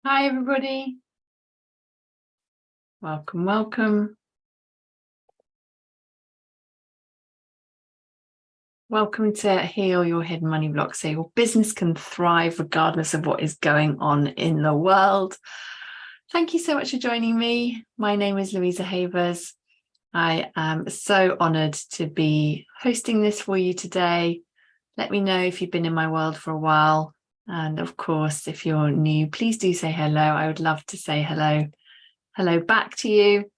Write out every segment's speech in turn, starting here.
Hi, everybody. Welcome, welcome. Welcome to Heal Your Hidden Money Blocks, so your business can thrive regardless of what is going on in the world. Thank you so much for joining me. My name is Louisa Havers. I am so honoured to be hosting this for you today. Let me know if you've been in my world for a while. And of course, if you're new, please do say hello. I would love to say hello back to you.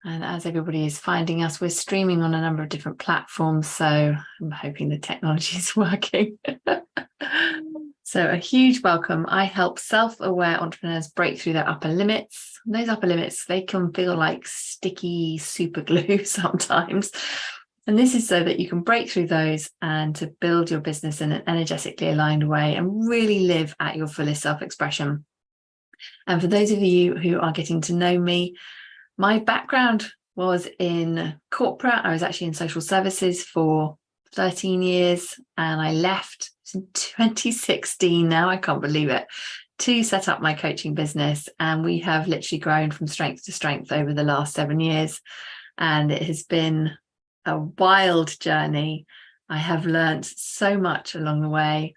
And as everybody is finding us, we're streaming on a number of different platforms. So I'm hoping the technology is working. So a huge welcome. I help self-aware entrepreneurs break through their upper limits. And those upper limits, they can feel like sticky super glue sometimes. And this is so that you can break through those and to build your business in an energetically aligned way and really live at your fullest self-expression. And for those of you who are getting to know me, my background was in corporate. I was actually in social services for 13 years and I left in 2016 now, I can't believe it, to set up my coaching business. And we have literally grown from strength to strength over the last 7 years. And it has been a wild journey. I have learned so much along the way,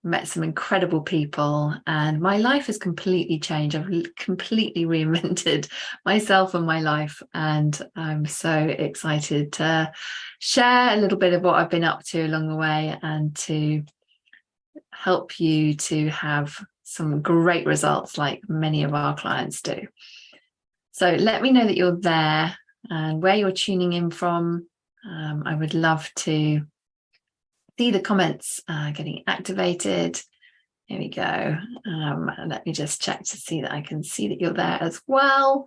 met some incredible people, and my life has completely changed. I've completely reinvented myself and my life, and I'm so excited to share a little bit of what I've been up to along the way and to help you to have some great results like many of our clients do. So let me know that you're there and where you're tuning in from. I would love to see the comments getting activated. Here we go. Let me just check to see that I can see that you're there as well.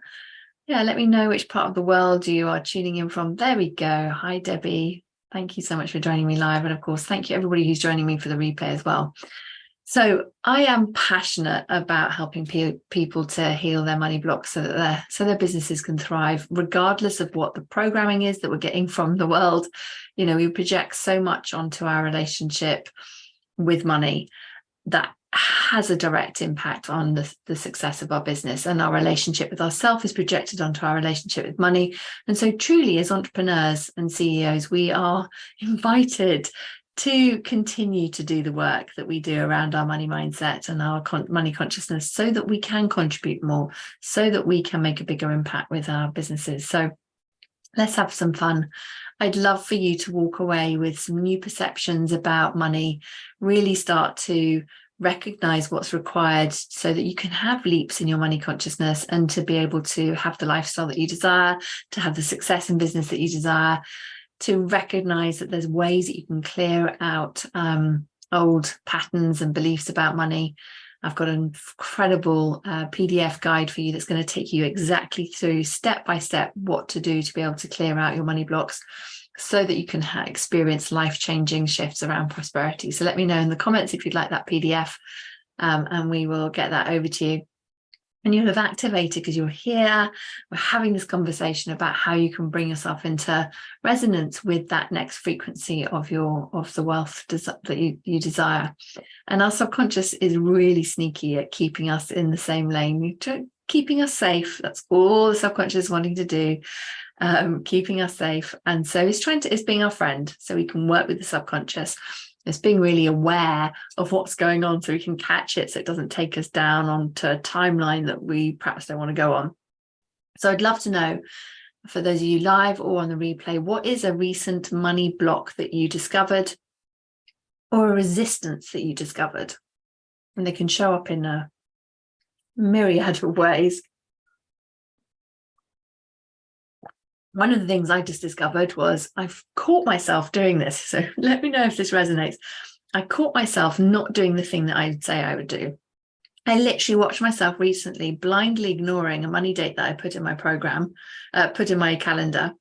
Yeah, let me know which part of the world you are tuning in from. There we go. Hi, Debbie. Thank you so much for joining me live. And of course, thank you everybody who's joining me for the replay as well. So I am passionate about helping people to heal their money blocks so that their businesses can thrive, regardless of what the programming is that we're getting from the world. You know, we project so much onto our relationship with money that has a direct impact on the success of our business, and our relationship with ourselves is projected onto our relationship with money. And so truly, as entrepreneurs and CEOs, we are invited to continue to do the work that we do around our money mindset and our money consciousness so that we can contribute more, so that we can make a bigger impact with our businesses. So let's have some fun. I'd love for you to walk away with some new perceptions about money, really start to recognize what's required so that you can have leaps in your money consciousness and to be able to have the lifestyle that you desire, to have the success in business that you desire, to recognize that there's ways that you can clear out old patterns and beliefs about money. I've got an incredible PDF guide for you that's going to take you exactly through step by step what to do to be able to clear out your money blocks so that you can experience life-changing shifts around prosperity. So let me know in the comments if you'd like that PDF and we will get that over to you. And you'll have activated because you're here. We're having this conversation about how you can bring yourself into resonance with that next frequency of the wealth that you desire. And our subconscious is really sneaky at keeping us in the same lane, keeping us safe. That's all the subconscious is wanting to do, keeping us safe. And so it's being our friend, so we can work with the subconscious. It's being really aware of what's going on so we can catch it so it doesn't take us down onto a timeline that we perhaps don't want to go on. So I'd love to know, for those of you live or on the replay, what is a recent money block that you discovered or a resistance that you discovered? And they can show up in a myriad of ways. One of the things I just discovered was I've caught myself doing this. So let me know if this resonates. I caught myself not doing the thing that I'd say I would do. I literally watched myself recently blindly ignoring a money date that I put in my program, put in my calendar.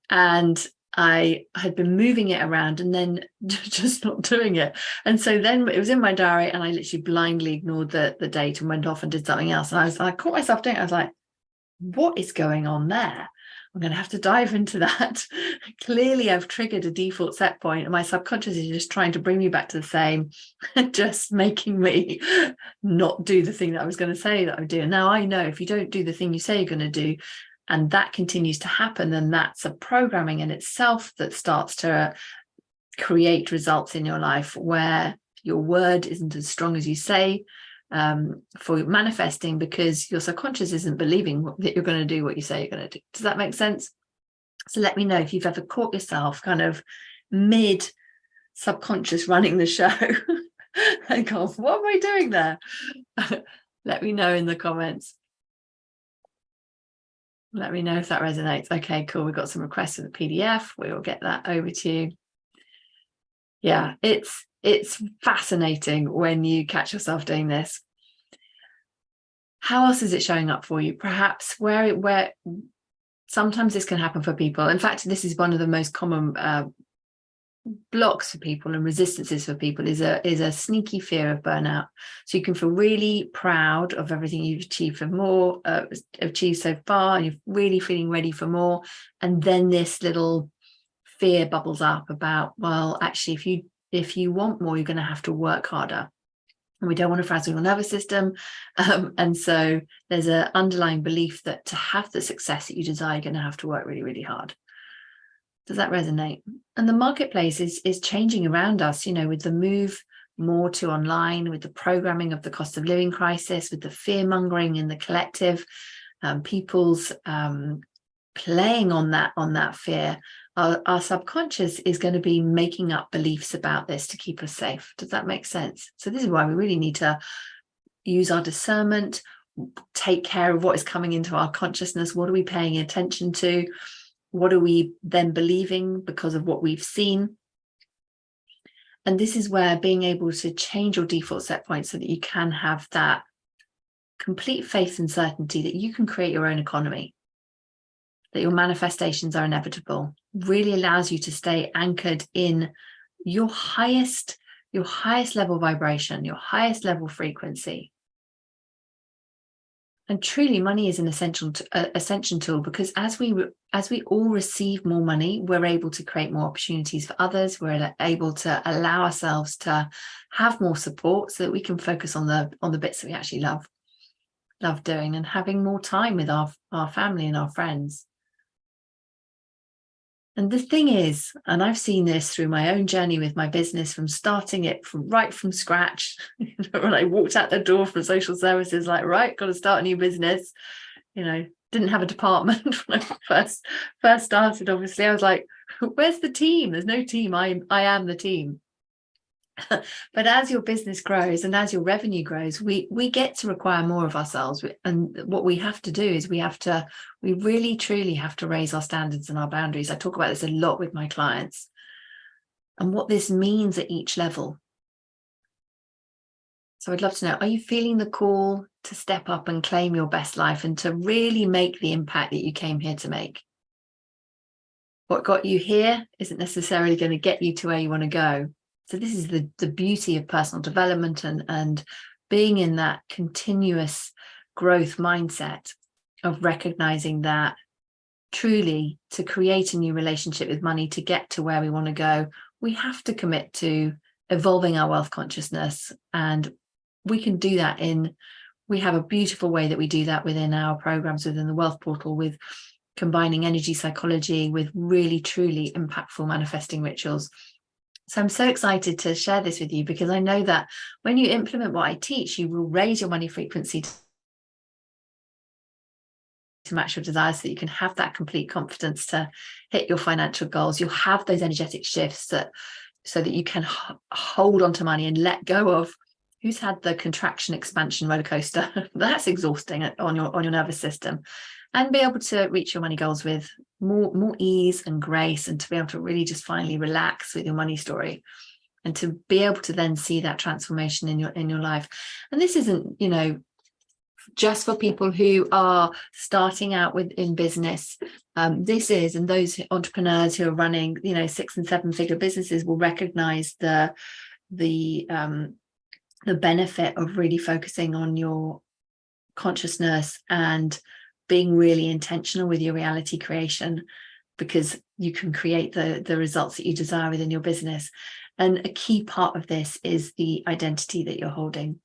And I had been moving it around and then just not doing it. And so then it was in my diary and I literally blindly ignored the date and went off and did something else. And I caught myself doing it. I was like, what is going on there? I'm going to have to dive into that. Clearly, I've triggered a default set point, and my subconscious is just trying to bring me back to the same, just making me not do the thing that I was going to say that I would do. And now I know if you don't do the thing you say you're going to do, and that continues to happen, then that's a programming in itself that starts to create results in your life where your word isn't as strong as you say, for manifesting, because your subconscious isn't believing that you're going to do what you say you're going to do. Does that make sense? So let me know if you've ever caught yourself kind of mid subconscious running the show and go, what am I doing there? Let me know in the comments. Let me know if that resonates. Okay, cool. We've got some requests for the PDF. We will get that over to you. Yeah, it's fascinating when you catch yourself doing this. How else is it showing up for you? Perhaps where sometimes this can happen for people. In fact, this is one of the most common blocks for people and resistances for people is a sneaky fear of burnout. So you can feel really proud of everything you've achieved achieved so far, and you're really feeling ready for more. And then this little fear bubbles up about, well, actually, if you want more, you're going to have to work harder, and we don't want to frazzle your nervous system. And so there's an underlying belief that to have the success that you desire, you're going to have to work really, really hard. Does that resonate? And the marketplace is changing around us, with the move more to online, with the programming of the cost of living crisis, with the fear mongering in the collective, people's playing on that fear. Our subconscious is going to be making up beliefs about this to keep us safe. Does that make sense? So this is why we really need to use our discernment, take care of what is coming into our consciousness. What are we paying attention to? What are we then believing because of what we've seen? And this is where being able to change your default set point so that you can have that complete faith and certainty that you can create your own economy, that your manifestations are inevitable, really allows you to stay anchored in your highest level vibration, your highest level frequency. And truly, money is an ascension tool, because as we all receive more money, we're able to create more opportunities for others. We're able to allow ourselves to have more support so that we can focus on the bits that we actually love doing, and having more time with our family and our friends. And the thing is, and I've seen this through my own journey with my business, from starting it right from scratch, when I walked out the door from social services, like, right, got to start a new business, didn't have a department when I first started. Obviously, I was like, where's the team? There's no team. I am the team. But as your business grows and as your revenue grows, we get to require more of ourselves. And what we have to do is we really truly have to raise our standards and our boundaries. I talk about this a lot with my clients, and what this means at each level. So I'd love to know, are you feeling the call to step up and claim your best life and to really make the impact that you came here to make? What got you here isn't necessarily going to get you to where you want to go. So this is the beauty of personal development and being in that continuous growth mindset of recognizing that truly, to create a new relationship with money, to get to where we want to go, we have to commit to evolving our wealth consciousness. And we can do that we have a beautiful way that we do that within our programs within the Wealth Portal, with combining energy psychology with really, truly impactful manifesting rituals. So I'm so excited to share this with you, because I know that when you implement what I teach, you will raise your money frequency to match your desires, so that you can have that complete confidence to hit your financial goals. You'll have those energetic shifts so that you can hold on to money and let go of, who's had the contraction expansion roller coaster? That's exhausting on your nervous system. And be able to reach your money goals with more ease and grace, and to be able to really just finally relax with your money story, and to be able to then see that transformation in your life. And this isn't, just for people who are starting out in business. This is, and those entrepreneurs who are running, 6 and 7 figure businesses will recognize the benefit of really focusing on your consciousness and being really intentional with your reality creation, because you can create the results that you desire within your business. And a key part of this is the identity that you're holding.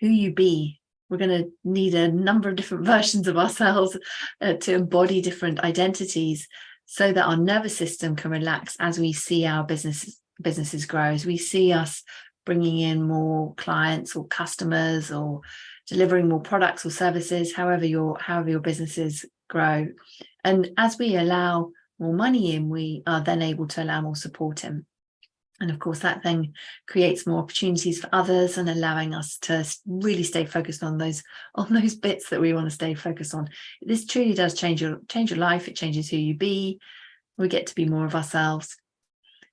Who you be. We're going to need a number of different versions of ourselves to embody different identities, so that our nervous system can relax as we see our businesses grow, as we see us bringing in more clients or customers, or delivering more products or services, however your businesses grow. And as we allow more money in, we are then able to allow more support in. And of course, that then creates more opportunities for others, and allowing us to really stay focused on those bits that we want to stay focused on. This truly does change your life. It changes who you be. We get to be more of ourselves.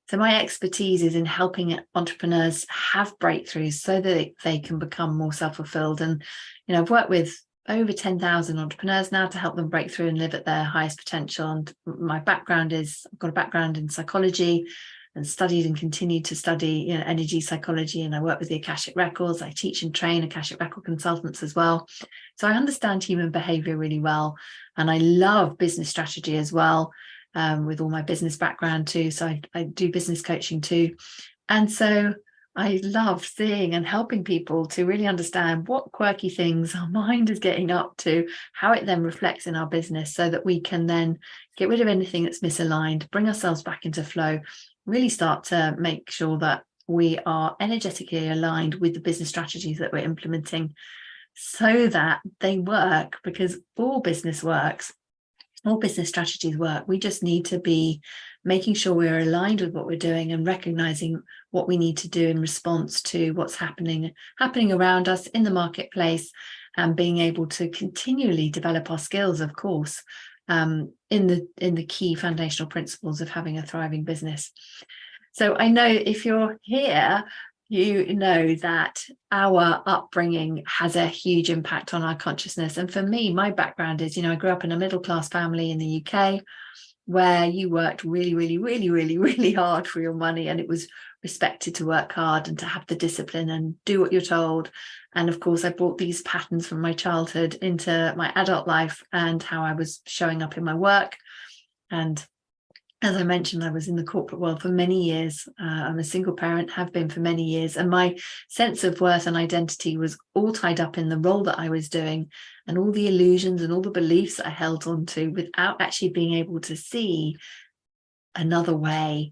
So my expertise is in helping entrepreneurs have breakthroughs so that they can become more self-fulfilled. And, I've worked with over 10,000 entrepreneurs now to help them break through and live at their highest potential. And my background is, I've got a background in psychology, and studied and continued to study energy psychology, and I work with the Akashic Records. I teach and train Akashic Record consultants as well. So I understand human behavior really well, and I love business strategy as well, with all my business background too. So I do business coaching too. And so I love seeing and helping people to really understand what quirky things our mind is getting up to, how it then reflects in our business, so that we can then get rid of anything that's misaligned, bring ourselves back into flow, really start to make sure that we are energetically aligned with the business strategies that we're implementing, so that they work, because all business works. All business strategies work. We just need to be making sure we're aligned with what we're doing, and recognizing what we need to do in response to what's happening around us in the marketplace, and being able to continually develop our skills, of course, in the key foundational principles of having a thriving business. So I know if you're here, you know that our upbringing has a huge impact on our consciousness. And for me, my background is, I grew up in a middle-class family in the UK, where you worked really, really, really, really, really hard for your money, and it was respected to work hard and to have the discipline and do what you're told. And of course, I brought these patterns from my childhood into my adult life and how I was showing up in my work. And as I mentioned, I was in the corporate world for many years. I'm a single parent, have been for many years, and my sense of worth and identity was all tied up in the role that I was doing, and all the illusions and all the beliefs I held on to, without actually being able to see another way,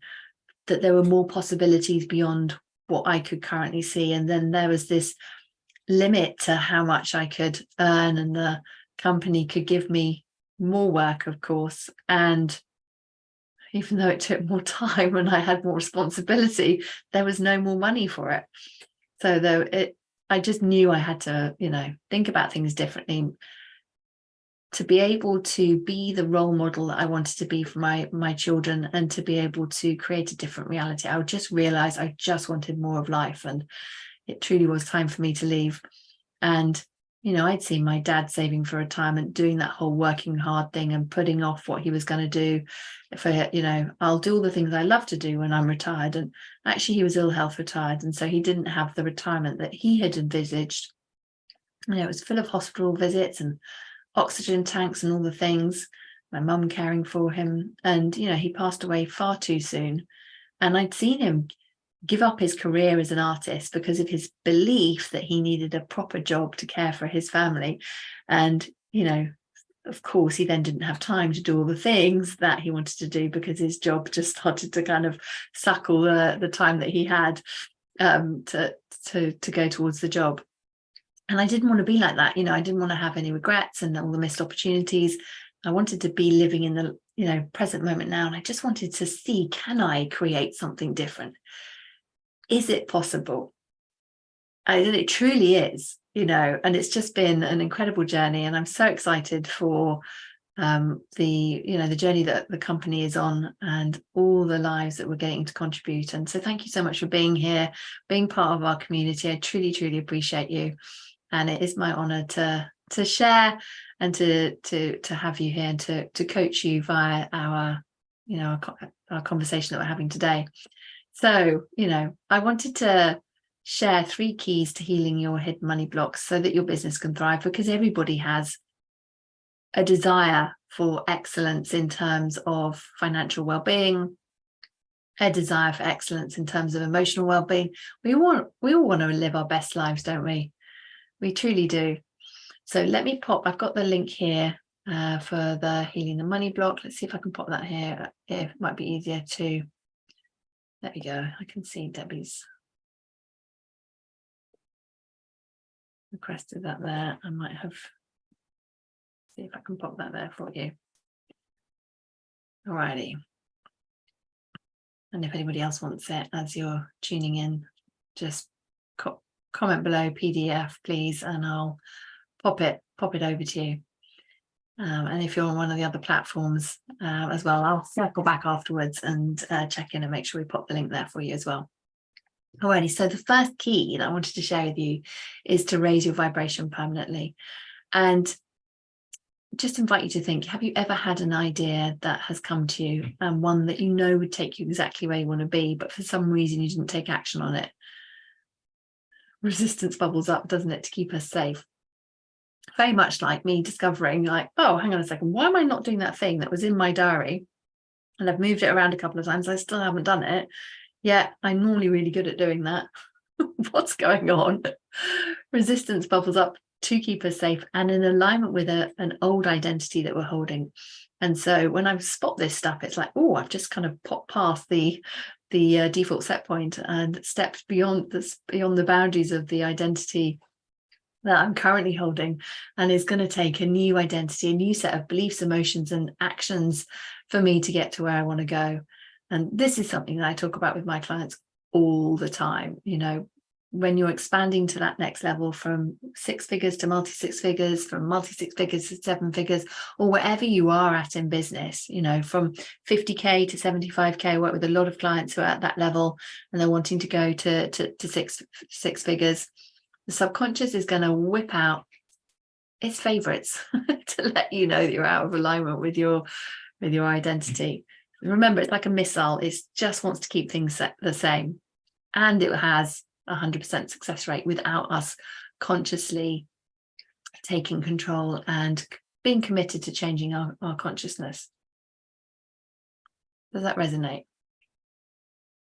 that there were more possibilities beyond what I could currently see. And then there was this limit to how much I could earn, and the company could give me more work, of course. And even though it took more time and I had more responsibility, there was no more money for it. So I just knew I had to, think about things differently, to be able to be the role model that I wanted to be for my children, and to be able to create a different reality. I just realized I just wanted more of life, and it truly was time for me to leave. And I'd seen my dad saving for retirement, doing that whole working hard thing and putting off what he was going to do for, I'll do all the things I love to do when I'm retired. And actually he was ill health retired, and so he didn't have the retirement that he had envisaged. It was full of hospital visits and oxygen tanks and all the things, my mum caring for him. And he passed away far too soon. And I'd seen him give up his career as an artist because of his belief that he needed a proper job to care for his family. And of course he then didn't have time to do all the things that he wanted to do, because his job just started to kind of suck all the time that he had to go towards the job. And I didn't want to be like that. I didn't want to have any regrets and all the missed opportunities. I wanted to be living in the present moment now, and I just wanted to see, can I create something different? Is it possible? And it truly is, and it's just been an incredible journey, and I'm so excited for the journey that the company is on, and all the lives that we're getting to contribute. And so thank you so much for being here, being part of our community. I truly, truly appreciate you, and it is my honor to share and to have you here, and to coach you via our conversation that we're having today. So, I wanted to share 3 keys to healing your hidden money blocks so that your business can thrive, because everybody has a desire for excellence in terms of financial well-being, a desire for excellence in terms of emotional well-being. We all want to live our best lives, don't we? We truly do. So let me pop, I've got the link here for the healing the money block. Let's see if I can pop that here. It might be easier to, there we go. I can see Debbie's requested that there. I might have, see if I can pop that there for you. Alrighty. And if anybody else wants it as you're tuning in, just comment below PDF, please, and I'll pop it over to you. And if you're on one of the other platforms as well, I'll circle back afterwards and check in and make sure we pop the link there for you as well. Alrighty, so the first key that I wanted to share with you is to raise your vibration permanently. And just invite you to think, have you ever had an idea that has come to you, and one that you know would take you exactly where you want to be, but for some reason you didn't take action on it? Resistance bubbles up, doesn't it, to keep us safe? Very much like me discovering, like, oh, hang on a second, why am I not doing that thing that was in my diary? And I've moved it around a couple of times, I still haven't done it. Yeah, I'm normally really good at doing that. What's going on? Resistance bubbles up to keep us safe and in alignment with an old identity that we're holding. And so when I spot this stuff, it's like, oh, I've just kind of popped past the default set point and stepped beyond the boundaries of the identity that I'm currently holding, and is going to take a new identity, a new set of beliefs, emotions, and actions for me to get to where I want to go. And this is something that I talk about with my clients all the time. You know, when you're expanding to that next level from 6 figures to multi-6 figures, from multi-6 figures to 7 figures, or wherever you are at in business, you know, from 50K to 75K, I work with a lot of clients who are at that level and they're wanting to go to six figures. The subconscious is going to whip out its favorites to let you know that you're out of alignment with your identity. Remember, it's like a missile. It just wants to keep things the same. And it has 100% success rate without us consciously taking control and being committed to changing our consciousness. Does that resonate?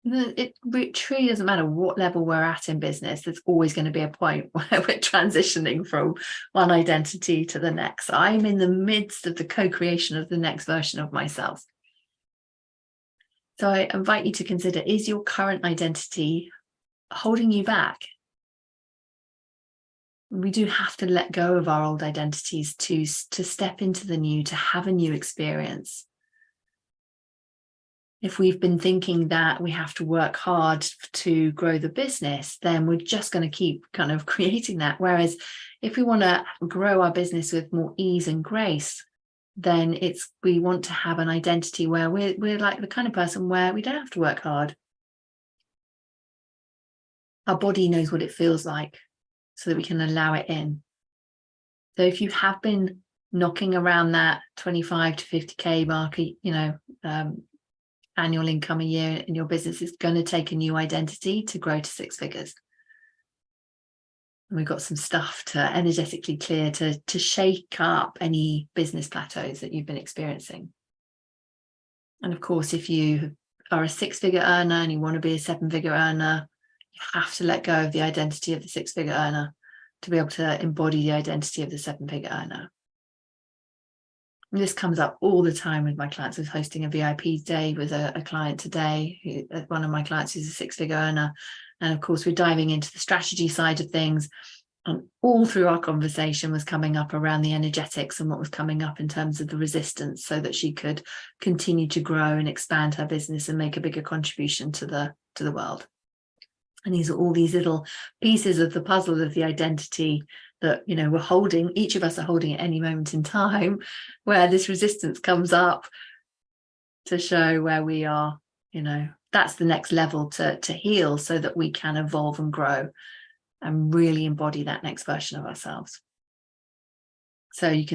It truly doesn't matter what level we're at in business. There's always going to be a point where we're transitioning from one identity to the next. I'm in the midst of the co-creation of the next version of myself. So I invite you to consider, is your current identity holding you back? We do have to let go of our old identities to step into the new, to have a new experience. If we've been thinking that we have to work hard to grow the business, then we're just going to keep kind of creating that. Whereas if we want to grow our business with more ease and grace, then we want to have an identity where we're like the kind of person where we don't have to work hard. Our body knows what it feels like so that we can allow it in. So if you have been knocking around that 25 to 50K mark, you know, annual income a year in your business, is going to take a new identity to grow to 6 figures. And we've got some stuff to energetically clear to shake up any business plateaus that you've been experiencing. And of course, if you are a 6-figure earner and you want to be a 7-figure earner, you have to let go of the identity of the 6-figure earner to be able to embody the identity of the 7-figure earner. And this comes up all the time with my clients. I was hosting a VIP day with a client today, one of my clients who's a 6-figure earner. And of course, we're diving into the strategy side of things. And all through our conversation was coming up around the energetics and what was coming up in terms of the resistance, so that she could continue to grow and expand her business and make a bigger contribution to the world. And these are all these little pieces of the puzzle of the identity that, you know, we're holding, each of us are holding at any moment in time, where this resistance comes up to show where we are. You know, that's the next level to heal, so that we can evolve and grow and really embody that next version of ourselves. So it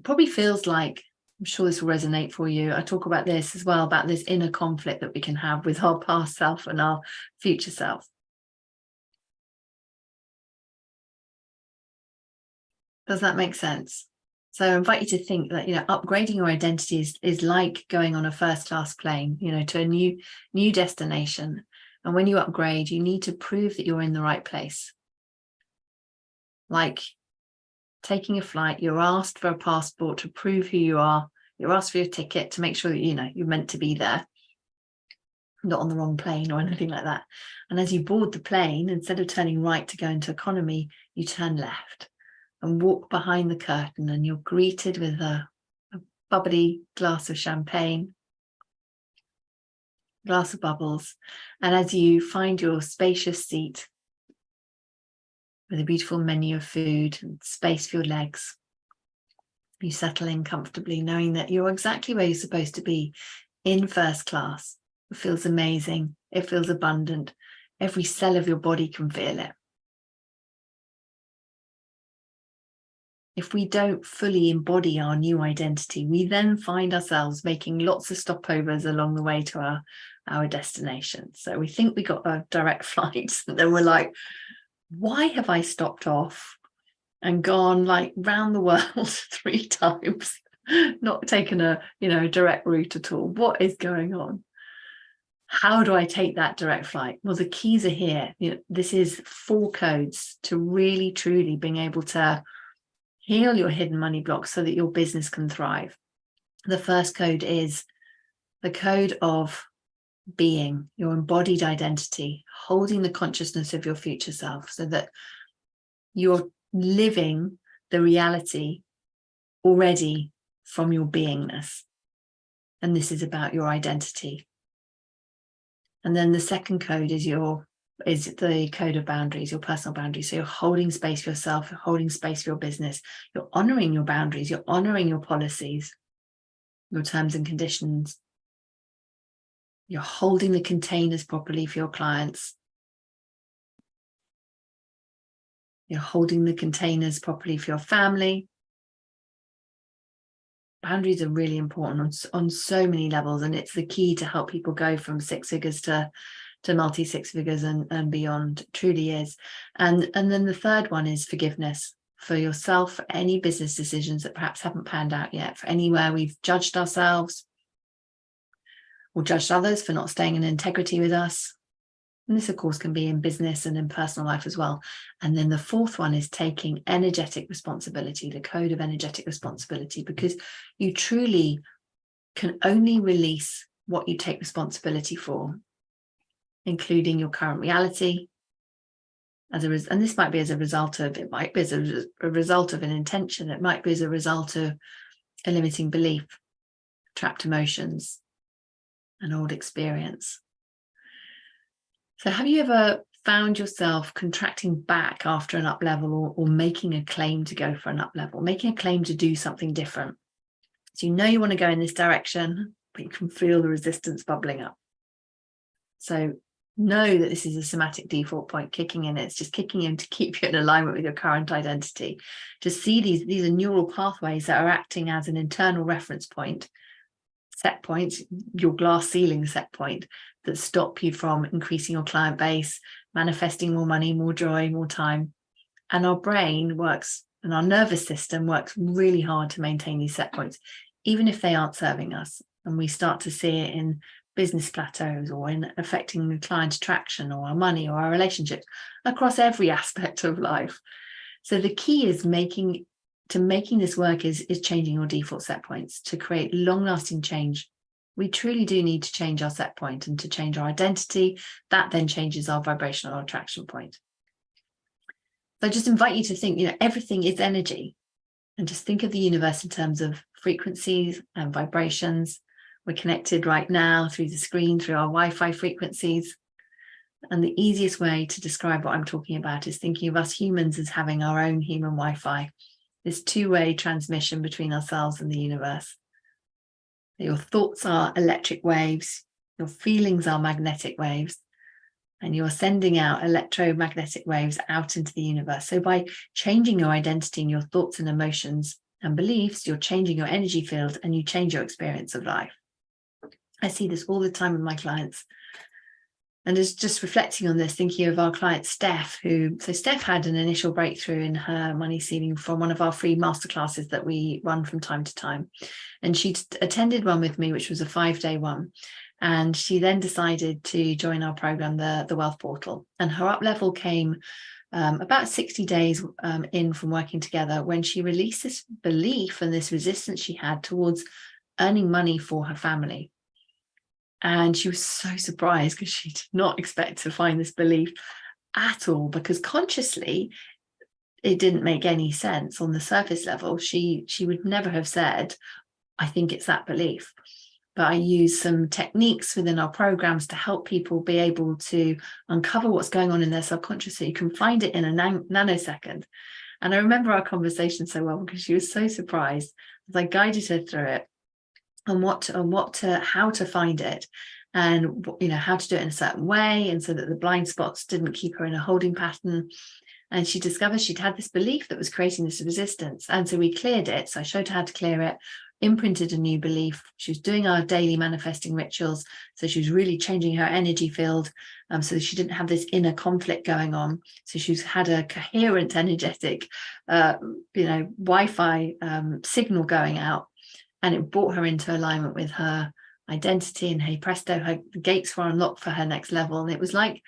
probably feels like, I'm sure this will resonate for you. I talk about this as well, about this inner conflict that we can have with our past self and our future self. Does that make sense? So I invite you to think that, upgrading your identity is like going on a first class plane, to a new destination. And when you upgrade, you need to prove that you're in the right place. Like taking a flight, you're asked for a passport to prove who you are. You're asked for your ticket to make sure that, you're meant to be there, not on the wrong plane or anything like that. And as you board the plane, instead of turning right to go into economy, you turn left and walk behind the curtain, and you're greeted with a bubbly glass of champagne, glass of bubbles. And as you find your spacious seat with a beautiful menu of food and space for your legs, you settle in comfortably, knowing that you're exactly where you're supposed to be, in first class. It feels amazing. It feels abundant. Every cell of your body can feel it. If we don't fully embody our new identity, we then find ourselves making lots of stopovers along the way to our destination. So we think we got a direct flight, and then we're like, why have I stopped off and gone like round the world 3 times, not taken a direct route at all? What is going on? How do I take that direct flight? Well, the keys are here. This is 4 codes to really truly being able to heal your hidden money blocks so that your business can thrive. The first code is the code of being, your embodied identity, holding the consciousness of your future self so that you're living the reality already from your beingness. And this is about your identity. And then the second code is the code of boundaries, your personal boundaries. So you're holding space for yourself, you're holding space for your business, you're honoring your boundaries, you're honoring your policies, your terms and conditions. You're holding the containers properly for your clients. You're holding the containers properly for your family. Boundaries are really important on so many levels, and it's the key to help people go from 6 figures to multi 6 figures and beyond. It truly is. And then the third one is forgiveness for yourself, for any business decisions that perhaps haven't panned out yet, for anywhere we've judged ourselves or judged others for not staying in integrity with us. And this, of course, can be in business and in personal life as well. And then the fourth one is taking energetic responsibility, the code of energetic responsibility, because you truly can only release what you take responsibility for, including your current reality. And this might be as a result of, it might be as a result of an intention, it might be as a result of a limiting belief, trapped emotions, an old experience. So have you ever found yourself contracting back after an up level, or making a claim to go for an up level, making a claim to do something different? So you want to go in this direction, but you can feel the resistance bubbling up. So know that this is a somatic default point kicking in. It's just kicking in to keep you in alignment with your current identity. To see these are neural pathways that are acting as an internal reference point, set points, your glass ceiling set point, that stop you from increasing your client base, manifesting more money, more joy, more time. And our brain works, and our nervous system works really hard to maintain these set points, even if they aren't serving us. And we start to see it in business plateaus, or in affecting the client attraction, or our money, or our relationships, across every aspect of life. So the key is making this work is changing your default set points to create long-lasting change. We truly do need to change our set point and to change our identity. That then changes our vibrational attraction point. So I just invite you to think, everything is energy, and just think of the universe in terms of frequencies and vibrations. We're connected right now through the screen, through our Wi-Fi frequencies. And the easiest way to describe what I'm talking about is thinking of us humans as having our own human Wi-Fi, this 2-way transmission between ourselves and the universe. Your thoughts are electric waves, your feelings are magnetic waves, and you're sending out electromagnetic waves out into the universe. So by changing your identity and your thoughts and emotions and beliefs, you're changing your energy field, and you change your experience of life. I see this all the time with my clients. And just reflecting on this, thinking of our client Steph, Steph had an initial breakthrough in her money ceiling from one of our free masterclasses that we run from time to time. And she attended one with me, which was a 5-day one. And she then decided to join our program, the Wealth Portal. And her up level came about 60 days in from working together, when she released this belief and this resistance she had towards earning money for her family. And she was so surprised because she did not expect to find this belief at all, because consciously it didn't make any sense on the surface level. She would never have said, I think it's that belief. But I use some techniques within our programs to help people be able to uncover what's going on in their subconscious, so you can find it in a nanosecond. And I remember our conversation so well because she was so surprised as I guided her through it, and how to find it, and how to do it in a certain way, and so that the blind spots didn't keep her in a holding pattern. And she discovered she'd had this belief that was creating this resistance, and so we cleared it. So I showed her how to clear it, imprinted a new belief. She was doing our daily manifesting rituals, so she was really changing her energy field, so she didn't have this inner conflict going on. So she's had a coherent energetic Wi-Fi signal going out. And it brought her into alignment with her identity, and hey presto, the gates were unlocked for her next level. And it was like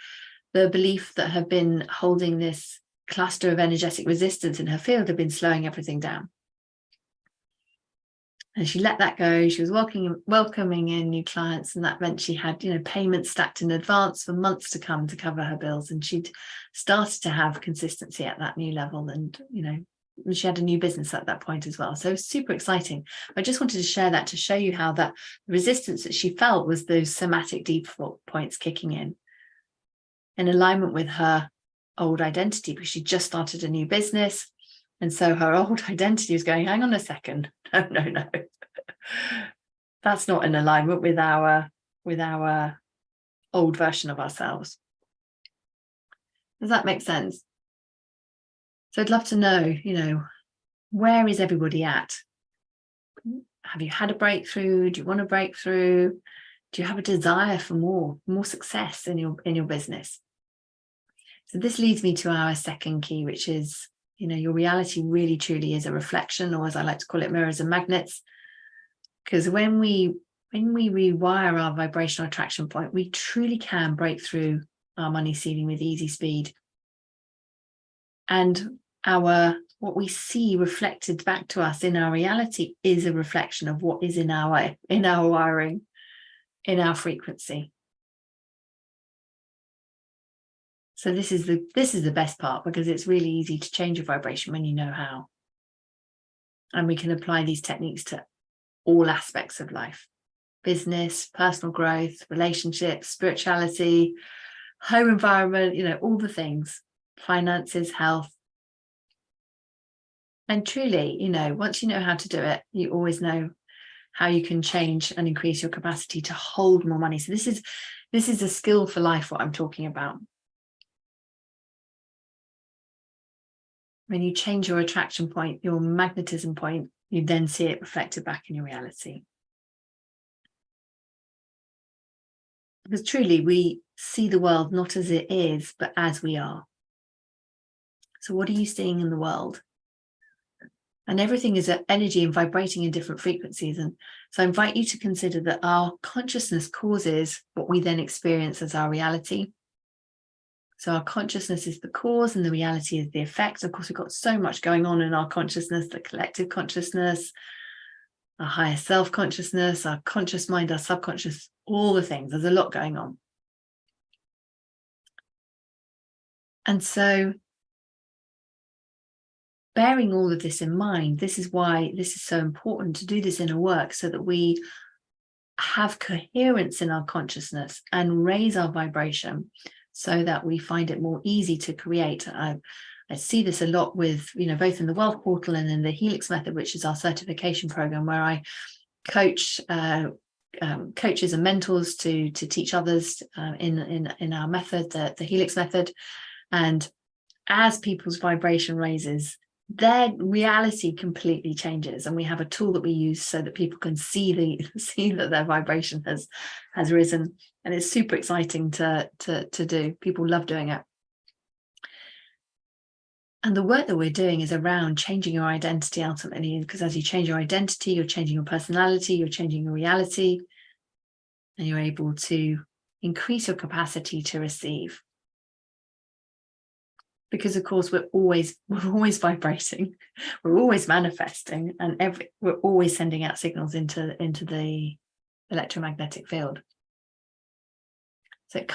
the belief that had been holding this cluster of energetic resistance in her field had been slowing everything down. And she let that go. She was welcoming in new clients, and that meant she had payments stacked in advance for months to come to cover her bills. And she'd started to have consistency at that new level, and she had a new business at that point as well. So super exciting. I just wanted to share that to show you how that resistance that she felt was those somatic default points kicking in alignment with her old identity, because she just started a new business. And so her old identity was going, hang on a second. No. That's not in alignment with our old version of ourselves. Does that make sense? So I'd love to know, where is everybody at? Have you had a breakthrough? Do you want a breakthrough? Do you have a desire for more success in your business? So this leads me to our second key, which is, your reality really truly is a reflection, or as I like to call it, mirrors and magnets. Because when we rewire our vibrational attraction point, we truly can break through our money ceiling with easy speed. And what we see reflected back to us in our reality is a reflection of what is in our wiring, in our frequency. So this is the best part, because it's really easy to change your vibration when you know how. And we can apply these techniques to all aspects of life: business, personal growth, relationships, spirituality, home environment, all the things, finances, health. And truly, once you know how to do it, you always know how you can change and increase your capacity to hold more money. So this is a skill for life, what I'm talking about. When you change your attraction point, your magnetism point, you then see it reflected back in your reality. Because truly, we see the world not as it is, but as we are. So what are you seeing in the world? And everything is energy and vibrating in different frequencies. And so I invite you to consider that our consciousness causes what we then experience as our reality. So our consciousness is the cause and the reality is the effect. Of course, we've got so much going on in our consciousness, the collective consciousness, our higher self-consciousness, our conscious mind, our subconscious, all the things. There's a lot going on. And so bearing all of this in mind, this is why this is so important to do this inner work, so that we have coherence in our consciousness and raise our vibration, so that we find it more easy to create. I see this a lot with, both in the Wealth Portal and in the Helix Method, which is our certification program, where I coach coaches and mentors to teach others in our method, the Helix Method. And as people's vibration raises, their reality completely changes, and we have a tool that we use so that people can see that their vibration has risen, and it's super exciting to do. People love doing it. And the work that we're doing is around changing your identity ultimately, because as you change your identity, you're changing your personality, you're changing your reality, and you're able to increase your capacity to receive. Because of course we're always vibrating, we're always manifesting, and we're always sending out signals into the electromagnetic field. So it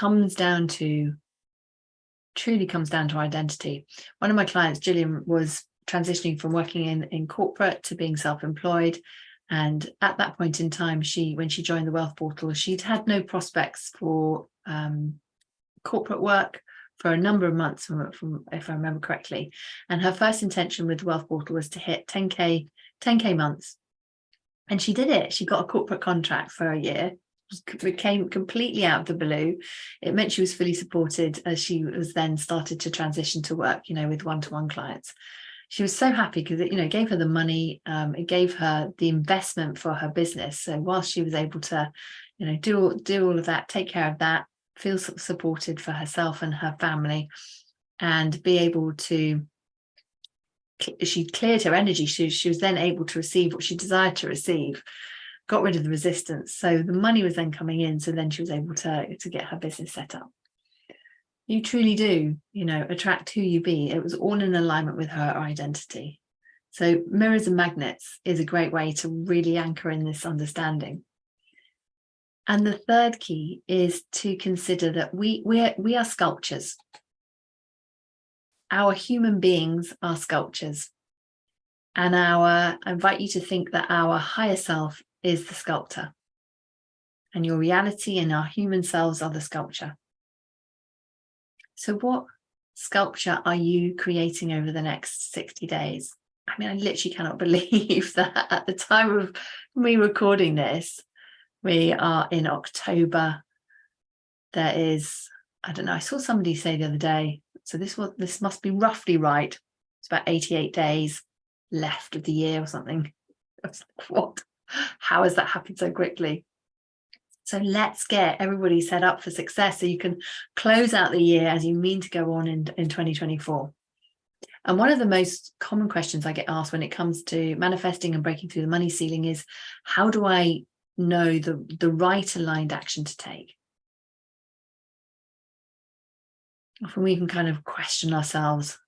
truly comes down to identity. One of my clients, Gillian, was transitioning from working in corporate to being self-employed, and at that point in time, when she joined the Wealth Portal, she'd had no prospects for corporate work for a number of months, from if I remember correctly. And her first intention with the Wealth Portal was to hit 10k months, and she did it. She got a corporate contract for a year. It came completely out of the blue. It meant she was fully supported as she was then started to transition to work, with one-to-one clients. She was so happy because it gave her the money, it gave her the investment for her business. So whilst she was able to, do all of that, take care of that, feel supported for herself and her family, and be able to, she cleared her energy. She was then able to receive what she desired to receive, got rid of the resistance. So the money was then coming in. So then she was able to get her business set up. You truly do, attract who you be. It was all in alignment with her identity. So mirrors and magnets is a great way to really anchor in this understanding. And the third key is to consider that we are sculptures. Our human beings are sculptures. And I invite you to think that our higher self is the sculptor. And your reality and our human selves are the sculpture. So what sculpture are you creating over the next 60 days? I mean, I literally cannot believe that at the time of me recording this, we are in October. There is, I don't know, I saw somebody say the other day, so this must be roughly right. It's about 88 days left of the year or something. I was like, what? How has that happened so quickly? So let's get everybody set up for success so you can close out the year as you mean to go on in 2024. And one of the most common questions I get asked when it comes to manifesting and breaking through the money ceiling is, how do I know the right aligned action to take? Often we can kind of question ourselves.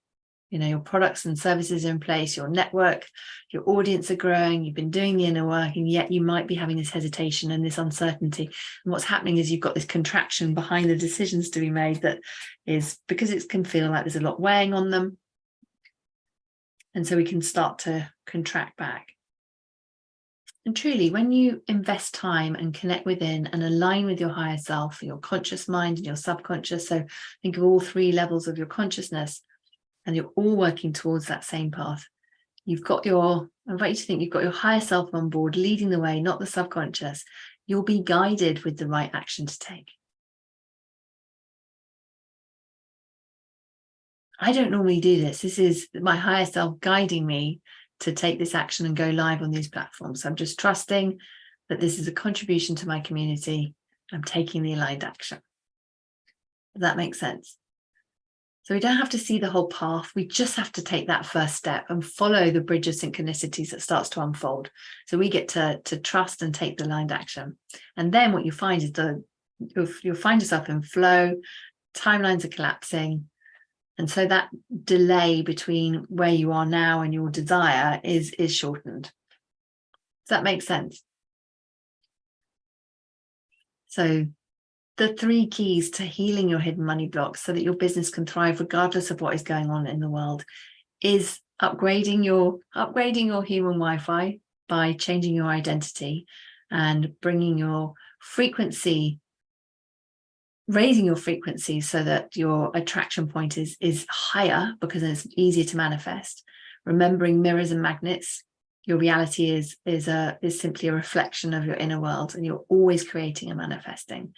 Your products and services are in place, your network, your audience are growing, you've been doing the inner work, and yet you might be having this hesitation and this uncertainty. And what's happening is you've got this contraction behind the decisions to be made, that is because it can feel like there's a lot weighing on them. And so we can start to contract back. And truly, when you invest time and connect within and align with your higher self, your conscious mind and your subconscious, so think of all three levels of your consciousness, and you're all working towards that same path. I invite you to think you've got your higher self on board, leading the way, not the subconscious. You'll be guided with the right action to take. I don't normally do this. This is my higher self guiding me to take this action and go live on these platforms. So I'm just trusting that this is a contribution to my community. I'm taking the aligned action. Does that make sense? So we don't have to see the whole path. We just have to take that first step and follow the bridge of synchronicities that starts to unfold. So we get to trust and take the aligned action. And then what you find is you'll find yourself in flow, timelines are collapsing. And so that delay between where you are now and your desire is shortened. Does that make sense? So the three keys to healing your hidden money blocks so that your business can thrive regardless of what is going on in the world is upgrading your human Wi-Fi by changing your identity and bringing your frequency, raising your frequency so that your attraction point is higher because it's easier to manifest. Remembering mirrors and magnets, your reality is simply a reflection of your inner world, and you're always creating and manifesting.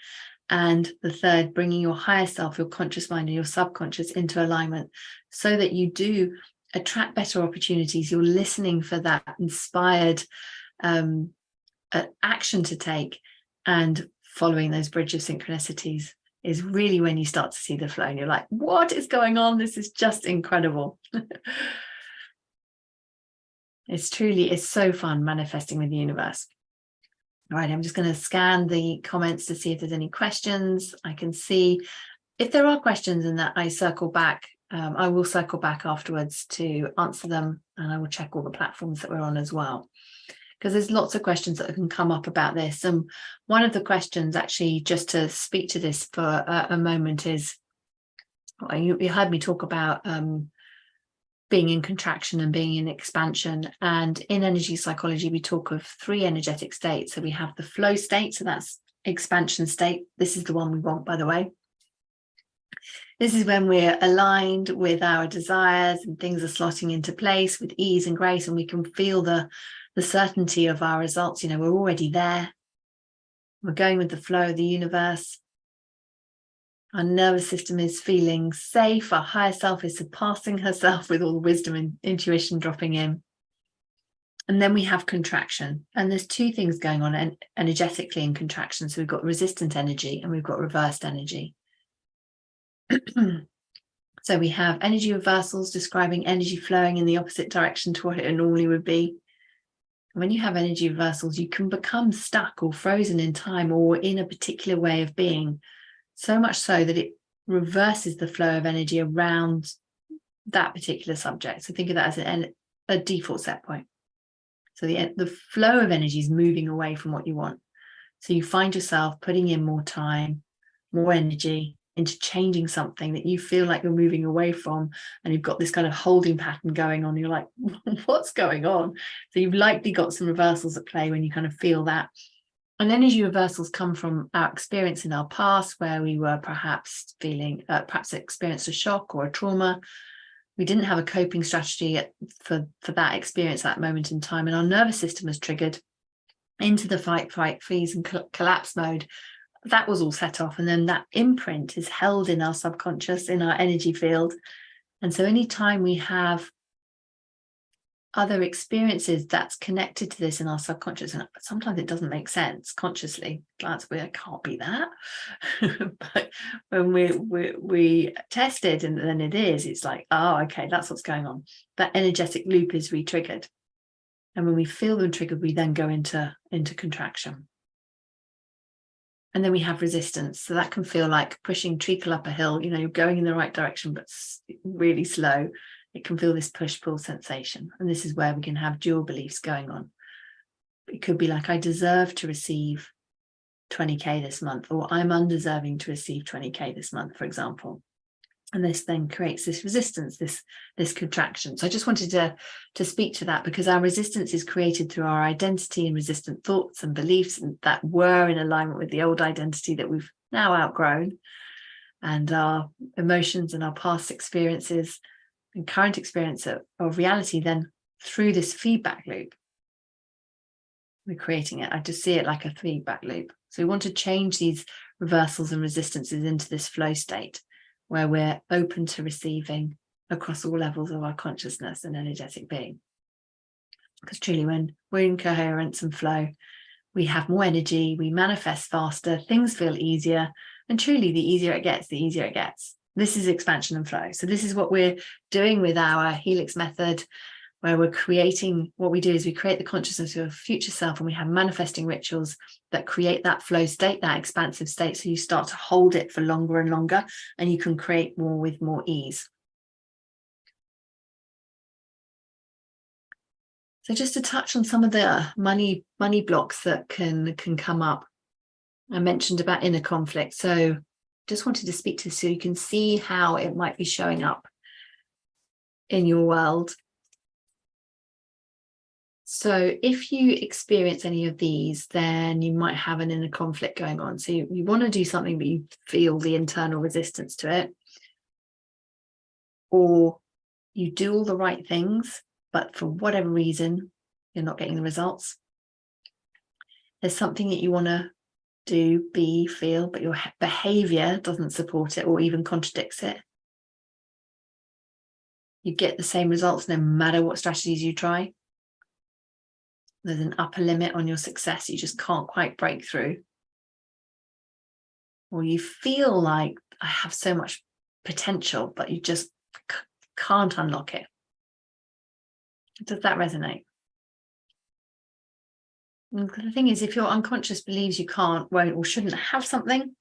And the third, bringing your higher self, your conscious mind and your subconscious into alignment so that you do attract better opportunities, you're listening for that inspired action to take, and following those bridge of synchronicities is really when you start to see the flow and you're like, what is going on? This is just incredible. It's so fun manifesting with the universe. All right, I'm just going to scan the comments to see if there's any questions. I can see if there are questions, and that I circle back. I will circle back afterwards to answer them, and I will check all the platforms that we're on as well, because there's lots of questions that can come up about this. And one of the questions, actually, just to speak to this for a moment, is you heard me talk about being in contraction and being in expansion. And in energy psychology, we talk of 3 energetic states. So we have the flow state, so that's expansion state. This is the one we want, by the way. This is when we're aligned with our desires and things are slotting into place with ease and grace, and we can feel the certainty of our results. We're already there. We're going with the flow of the universe. Our nervous system is feeling safe. Our higher self is surpassing herself with all the wisdom and intuition dropping in. And then we have contraction. And there's 2 things going on energetically in contraction. So we've got resistant energy and we've got reversed energy. So we have energy reversals describing energy flowing in the opposite direction to what it normally would be. When you have energy reversals, you can become stuck or frozen in time or in a particular way of being, so much so that it reverses the flow of energy around that particular subject. So think of that as a default set point. So the flow of energy is moving away from what you want. So you find yourself putting in more time, more energy into changing something that you feel like you're moving away from, and you've got this kind of holding pattern going on. You're like, what's going on? So you've likely got some reversals at play when you kind of feel that. And energy reversals come from our experience in our past, where we were perhaps experienced a shock or a trauma. We didn't have a coping strategy for that experience, that moment in time, and our nervous system was triggered into the fight, freeze, and collapse mode. That was all set off, and then that imprint is held in our subconscious, in our energy field. And so anytime we have other experiences that's connected to this in our subconscious, and sometimes it doesn't make sense consciously, that's where it can't be that. But when we test it and then it is, it's like, oh, okay, that's what's going on. That energetic loop is re-triggered. And when we feel them triggered, we then go into contraction. And then we have resistance. So that can feel like pushing treacle up a hill. You're going in the right direction, but really slow. It can feel this push-pull sensation. And this is where we can have dual beliefs going on. It could be like, I deserve to receive 20K this month, or I'm undeserving to receive 20K this month, for example. And this then creates this resistance, this contraction. So I just wanted to speak to that, because our resistance is created through our identity and resistant thoughts and beliefs that were in alignment with the old identity that we've now outgrown, and our emotions and our past experiences and current experience of reality. Then through this feedback loop, we're creating it. I just see it like a feedback loop. So we want to change these reversals and resistances into this flow state, where we're open to receiving across all levels of our consciousness and energetic being. Because truly, when we're in coherence and flow, we have more energy, we manifest faster, things feel easier, and truly, the easier it gets, the easier it gets. This is expansion and flow. So this is what we're doing with our Helix method, where we're creating, what we do is we create the consciousness of future self, and we have manifesting rituals that create that flow state, that expansive state. So you start to hold it for longer and longer, and you can create more with more ease. So just to touch on some of the money blocks that can come up. I mentioned about inner conflict. So just wanted to speak to, so you can see how it might be showing up in your world. So if you experience any of these, then you might have an inner conflict going on. So you want to do something, but you feel the internal resistance to it. Or you do all the right things, but for whatever reason, you're not getting the results. There's something that you want to do, be, feel, but your behavior doesn't support it or even contradicts it. You get the same results no matter what strategies you try. There's an upper limit on your success. You just can't quite break through. Or you feel like I have so much potential, but you just can't unlock it. Does that resonate? And the thing is, if your unconscious believes you can't, won't, or shouldn't have something,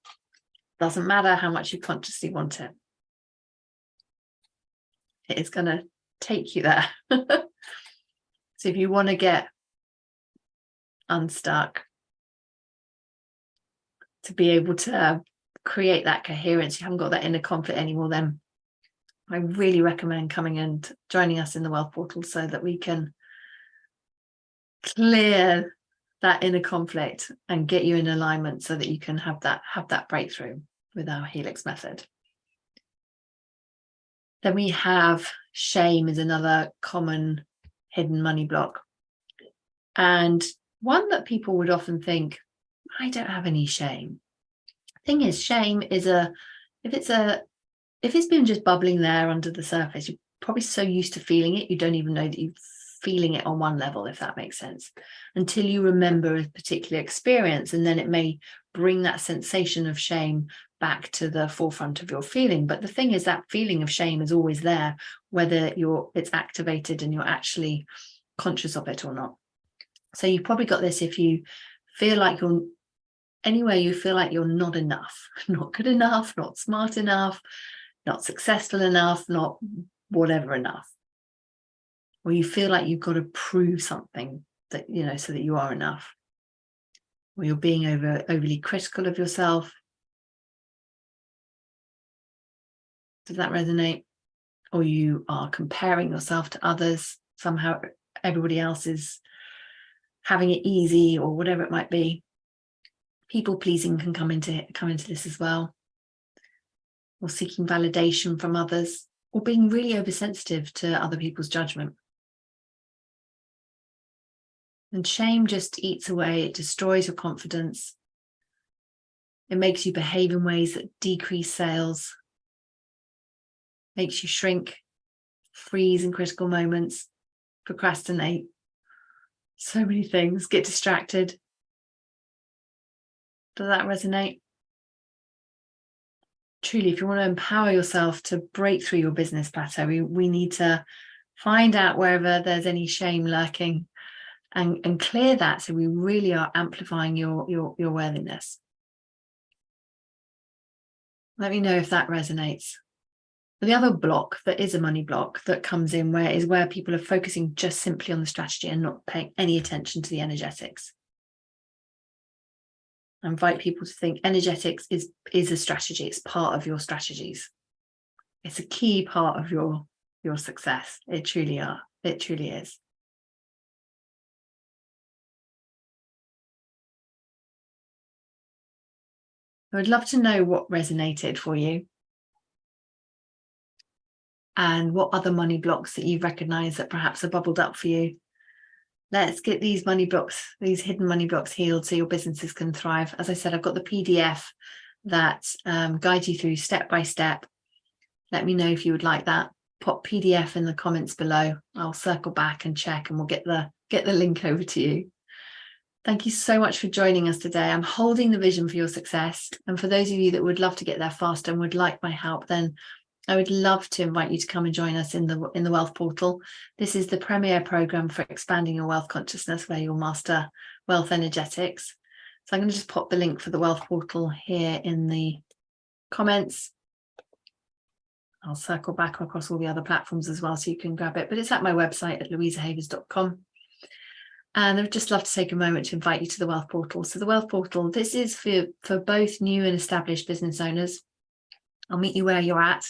doesn't matter how much you consciously want it. It is going to take you there. So if you want to get unstuck, to be able to create that coherence, you haven't got that inner conflict anymore, then I really recommend coming and joining us in the Wealth Portal so that we can clear that inner conflict and get you in alignment so that you can have that breakthrough with our Helix method. Then we have shame is another common hidden money block, and one that people would often think, I don't have any shame. Thing is, shame is if it's been just bubbling there under the surface, you're probably so used to feeling it, you don't even know that you're feeling it on one level, if that makes sense, until you remember a particular experience, and then it may bring that sensation of shame back to the forefront of your feeling. But the thing is, that feeling of shame is always there, whether it's activated and you're actually conscious of it or not. So you've probably got this if you feel like you're anywhere you feel like you're not enough, not good enough, not smart enough, not successful enough, not whatever enough, or you feel like you've got to prove something that, so that you are enough, or you're being overly critical of yourself. Does that resonate? Or you are comparing yourself to others, somehow everybody else is having it easy, or whatever it might be. People pleasing can come into this as well, or seeking validation from others, or being really oversensitive to other people's judgment. And shame just eats away, it destroys your confidence. It makes you behave in ways that decrease sales, makes you shrink, freeze in critical moments, procrastinate, so many things, get distracted. Does that resonate? Truly, if you want to empower yourself to break through your business plateau, we need to find out wherever there's any shame lurking and clear that, so we really are amplifying your worthiness. Let me know if that resonates. The other block that is a money block that comes in where people are focusing just simply on the strategy and not paying any attention to the energetics. I invite people to think energetics is a strategy. It's part of your strategies. It's a key part of your success. It truly is. I would love to know what resonated for you and what other money blocks that you've recognized that perhaps are bubbled up for you. Let's get these money blocks, these hidden money blocks, healed so your businesses can thrive. As I said, I've got the PDF that guides you through step by step. Let me know if you would like that. Pop PDF in the comments below. I'll circle back and check, and we'll get the link over to you. Thank you so much for joining us today. I'm holding the vision for your success. And for those of you that would love to get there faster and would like my help, then I would love to invite you to come and join us in the Wealth Portal. This is the premier program for expanding your wealth consciousness, where you'll master wealth energetics. So I'm going to just pop the link for the Wealth Portal here in the comments. I'll circle back across all the other platforms as well so you can grab it, but it's at my website at louisahavers.com. And I'd just love to take a moment to invite you to the Wealth Portal. So the Wealth Portal, this is for both new and established business owners. I'll meet you where you're at,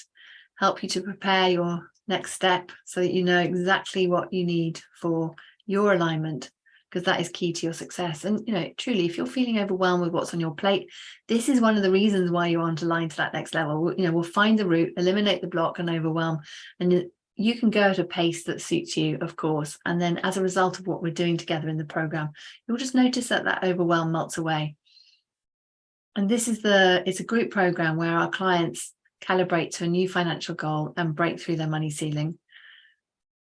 help you to prepare your next step so that you know exactly what you need for your alignment, because that is key to your success. And, truly, if you're feeling overwhelmed with what's on your plate, this is one of the reasons why you aren't aligned to that next level. We'll find the route, eliminate the block and overwhelm, and you can go at a pace that suits you, of course. And then as a result of what we're doing together in the program, you'll just notice that overwhelm melts away. And it's a group program where our clients calibrate to a new financial goal and break through their money ceiling.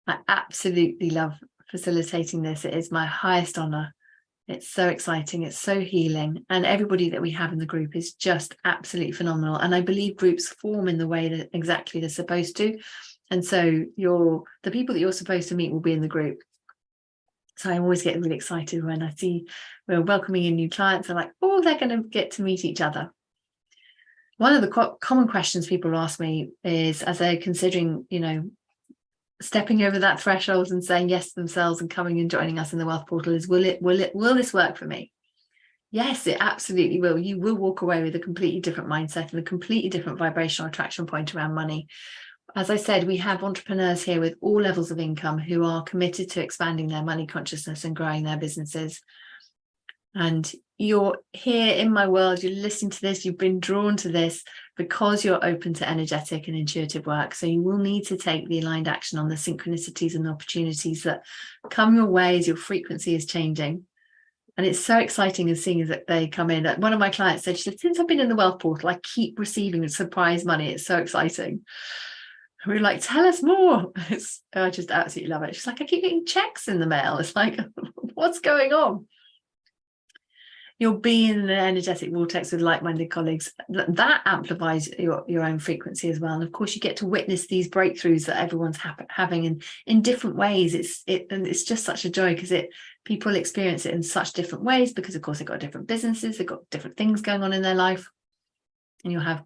I absolutely love facilitating this. It is my highest honor. It's so exciting. It's so healing. And everybody that we have in the group is just absolutely phenomenal. And I believe groups form in the way that exactly they're supposed to. And so the people that you're supposed to meet will be in the group. So I always get really excited when I see we're welcoming in new clients. I'm like, oh, they're going to get to meet each other. One of the common questions people ask me is, as they're considering, stepping over that threshold and saying yes to themselves and coming and joining us in the Wealth Portal, is will this work for me? Yes, it absolutely will. You will walk away with a completely different mindset and a completely different vibrational attraction point around money. As I said, we have entrepreneurs here with all levels of income who are committed to expanding their money consciousness and growing their businesses. And you're here in my world, you're listening to this, you've been drawn to this because you're open to energetic and intuitive work. So you will need to take the aligned action on the synchronicities and opportunities that come your way as your frequency is changing. And it's so exciting as seeing as that they come in. One of my clients said, she said, since I've been in the Wealth Portal, I keep receiving surprise money. It's so exciting. We were like, tell us more. I just absolutely love it. She's like, I keep getting checks in the mail. It's like, what's going on? You'll be in an energetic vortex with like-minded colleagues. That amplifies your own frequency as well. And of course, you get to witness these breakthroughs that everyone's having in different ways. It's just such a joy because people experience it in such different ways because, of course, they've got different businesses, they've got different things going on in their life. And you'll have,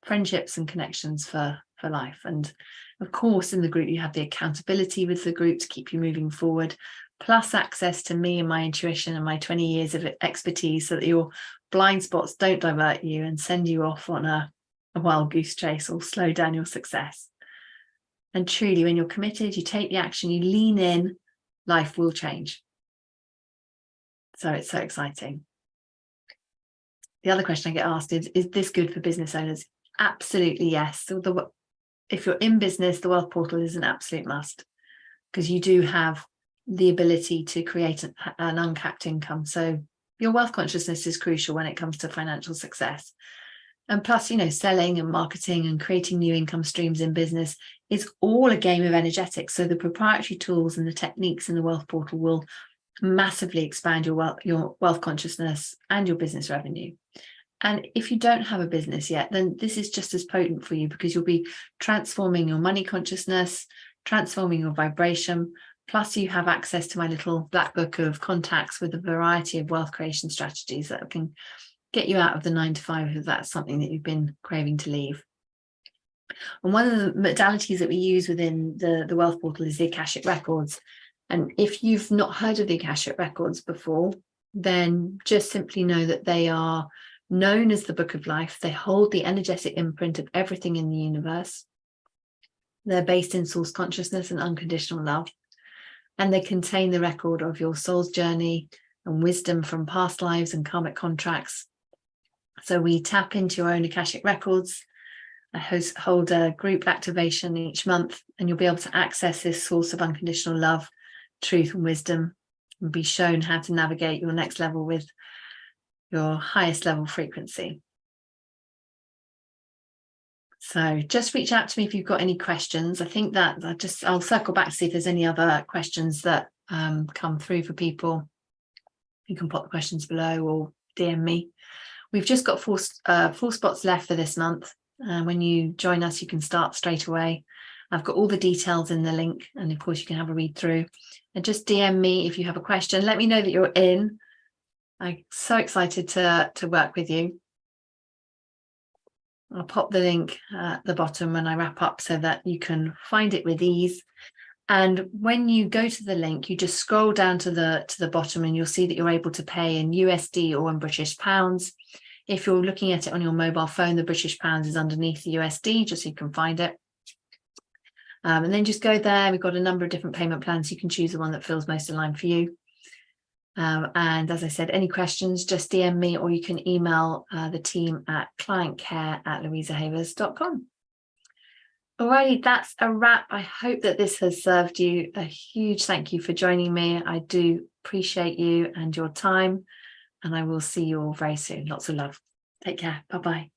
friendships and connections for life. And of course, in the group, you have the accountability with the group to keep you moving forward, plus access to me and my intuition and my 20 years of expertise so that your blind spots don't divert you and send you off on a wild goose chase or slow down your success. And truly, when you're committed, you take the action, you lean in, life will change. So it's so exciting. The other question I get asked is this good for business owners? Absolutely, yes. So if you're in business, the Wealth Portal is an absolute must because you do have the ability to create an uncapped income. So your wealth consciousness is crucial when it comes to financial success. And plus, selling and marketing and creating new income streams in business is all a game of energetics. So the proprietary tools and the techniques in the Wealth Portal will massively expand your wealth consciousness and your business revenue. And if you don't have a business yet, then this is just as potent for you because you'll be transforming your money consciousness, transforming your vibration. Plus, you have access to my little black book of contacts with a variety of wealth creation strategies that can get you out of the 9-to-5 if that's something that you've been craving to leave. And one of the modalities that we use within the Wealth Portal is the Akashic Records. And if you've not heard of the Akashic Records before, then just simply know that they are known as the Book of Life. They hold the energetic imprint of everything in the universe. They're based in source consciousness and unconditional love. And they contain the record of your soul's journey and wisdom from past lives and karmic contracts. So we tap into your own Akashic Records. I hold a group activation each month, and you'll be able to access this source of unconditional love, truth, and wisdom, and be shown how to navigate your next level with your highest level frequency. So just reach out to me if you've got any questions. I think that I'll circle back to see if there's any other questions that come through for people. You can pop the questions below or DM me. We've just got four spots left for this month. When you join us, you can start straight away. I've got all the details in the link, and of course you can have a read through. And just DM me if you have a question. Let me know that you're in. I'm so excited to work with you. I'll pop the link at the bottom when I wrap up so that you can find it with ease. And when you go to the link, you just scroll down to the bottom and you'll see that you're able to pay in USD or in British pounds. If you're looking at it on your mobile phone, the British pounds is underneath the USD, just so you can find it. And then just go there. We've got a number of different payment plans. You can choose the one that feels most aligned for you. And as I said, any questions, just DM me, or you can email the team at clientcare@louisahavers.com. Alrighty, that's a wrap. I hope that this has served you. A huge thank you for joining me. I do appreciate you and your time, and I will see you all very soon. Lots of love. Take care. Bye-bye.